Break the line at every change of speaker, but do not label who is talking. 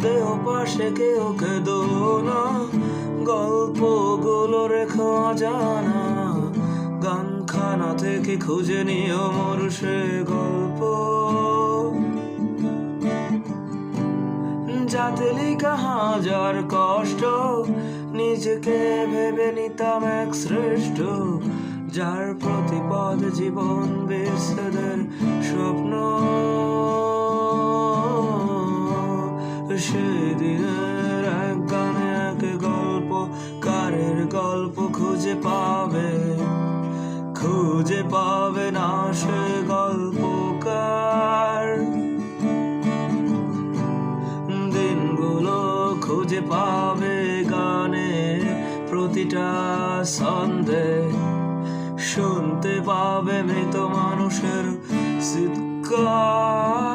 দেহ পাশে কেউ কেঁদো না, গল্পগুলো রেখো অজানা, গানখানা থেকে খুঁজে নিও মোর সে গল্প, যাতে লেখা হাজার কষ্ট, নিজেকে ভেবে নিতাম এক শ্রেষ্ঠ, যার প্রতিপদ জীবন বিচ্ছেদের স্বপ্ন। সেদিনের এক গানে এক গল্প, কারের গল্প খুঁজে পাবে না সে গল্পকার। দিনগুলো খুঁজে পাবে গানে প্রতিটা ছন্দে, শুনতে পাবে মৃত মানুষের চিৎকার।